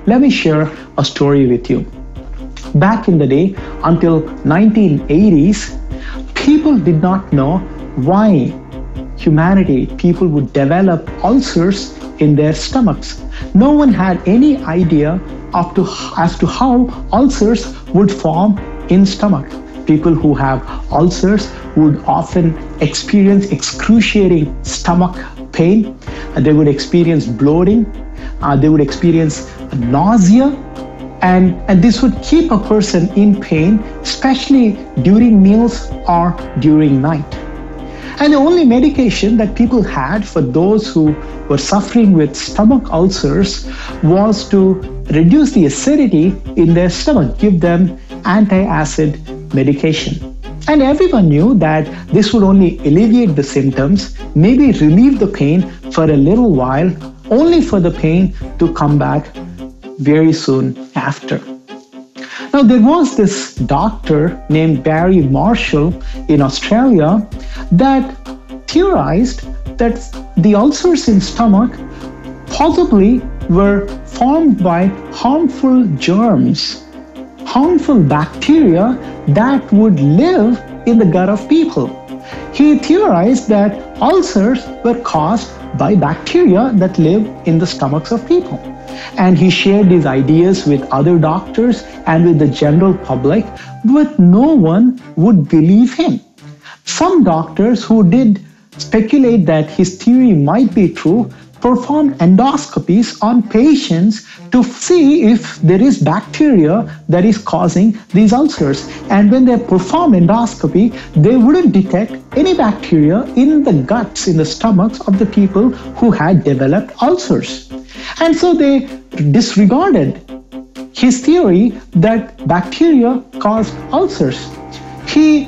let me share a story with you. Back in the day, until 1980s, people did not know why people would develop ulcers in their stomachs. No one had any idea as to how ulcers would form in stomach. People who have ulcers would often experience excruciating stomach pain. They would experience bloating. They would experience nausea. And this would keep a person in pain, especially during meals or during night. And the only medication that people had for those who were suffering with stomach ulcers was to reduce the acidity in their stomach, give them anti-acid medication. And everyone knew that this would only alleviate the symptoms, maybe relieve the pain for a little while, only for the pain to come back very soon after. Now, there was this doctor named Barry Marshall in Australia that theorized that the ulcers in stomach possibly were formed by harmful germs, harmful bacteria that would live in the gut of people. He theorized that ulcers were caused by bacteria that live in the stomachs of people. And he shared these ideas with other doctors and with the general public, but no one would believe him. Some doctors who did speculate that his theory might be true performed endoscopies on patients to see if there is bacteria that is causing these ulcers. And when they perform endoscopy, they wouldn't detect any bacteria in the guts, in the stomachs of the people who had developed ulcers. And so they disregarded his theory that bacteria caused ulcers. He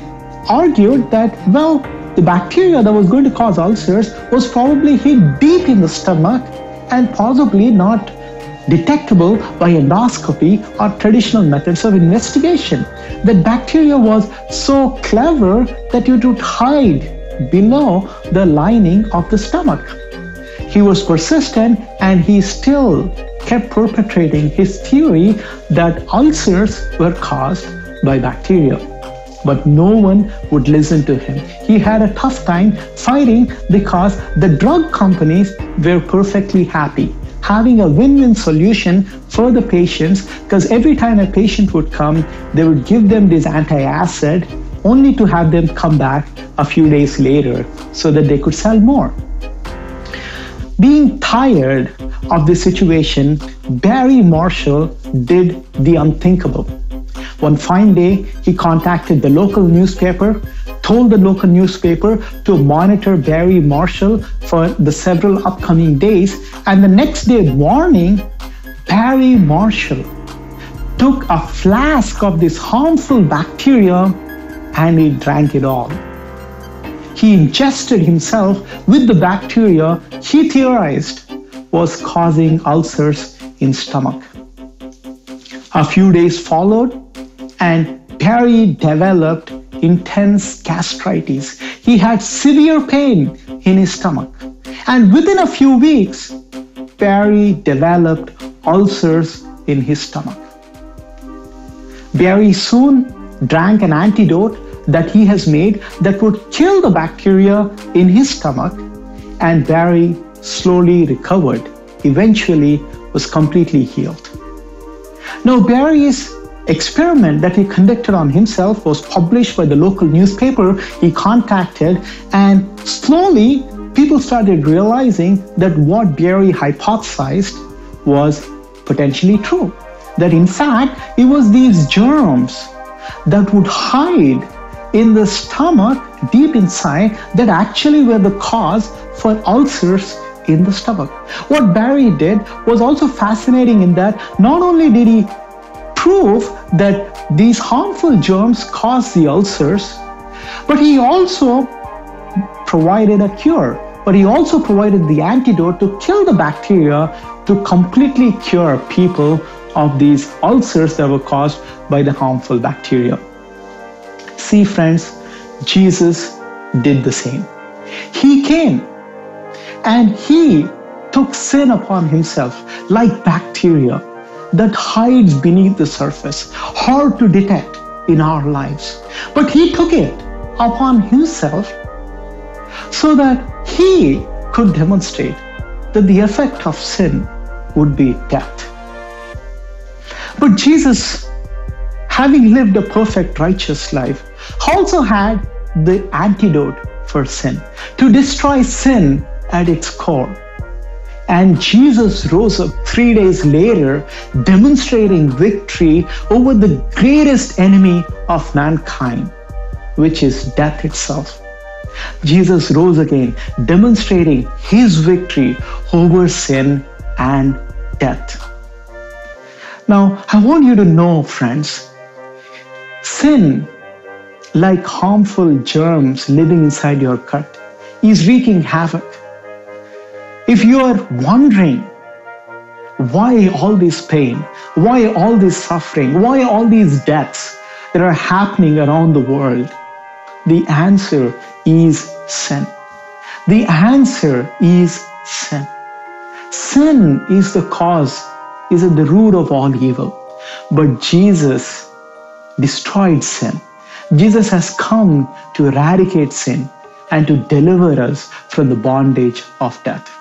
argued that, well, the bacteria that was going to cause ulcers was probably hid deep in the stomach and possibly not detectable by endoscopy or traditional methods of investigation. The bacteria was so clever that it would hide below the lining of the stomach. He was persistent and he still kept perpetrating his theory that ulcers were caused by bacteria. But no one would listen to him. He had a tough time fighting because the drug companies were perfectly happy, having a win-win solution for the patients, because every time a patient would come, they would give them this anti-acid only to have them come back a few days later so that they could sell more. Being tired of the situation, Barry Marshall did the unthinkable. One fine day, he contacted the local newspaper, told the local newspaper to monitor Barry Marshall for the several upcoming days, and the next day morning, Barry Marshall took a flask of this harmful bacteria and he drank it all. He ingested himself with the bacteria he theorized was causing ulcers in stomach. A few days followed, and Barry developed intense gastritis. He had severe pain in his stomach. And within a few weeks, Barry developed ulcers in his stomach. Barry soon drank an antidote that he has made that would kill the bacteria in his stomach, and Barry slowly recovered, eventually was completely healed. Now, Barry's experiment that he conducted on himself was published by the local newspaper he contacted, and slowly people started realizing that what Barry hypothesized was potentially true. That in fact, it was these germs that would hide in the stomach deep inside that actually were the cause for ulcers in the stomach. What Barry did was also fascinating in that not only did he prove that these harmful germs cause the ulcers, but he also provided a cure. But he also provided the antidote to kill the bacteria to completely cure people of these ulcers that were caused by the harmful bacteria. See, friends, Jesus did the same. He came and he took sin upon himself like bacteria, that hides beneath the surface, hard to detect in our lives. But he took it upon himself so that he could demonstrate that the effect of sin would be death. But Jesus, having lived a perfect righteous life, also had the antidote for sin, to destroy sin at its core. And Jesus rose up 3 days later, demonstrating victory over the greatest enemy of mankind, which is death itself. Jesus rose again, demonstrating his victory over sin and death. Now, I want you to know, friends, sin, like harmful germs living inside your gut, is wreaking havoc. If you are wondering why all this pain, why all this suffering, why all these deaths that are happening around the world, the answer is sin. The answer is sin. Sin is the cause, is at the root of all evil. But Jesus destroyed sin. Jesus has come to eradicate sin and to deliver us from the bondage of death.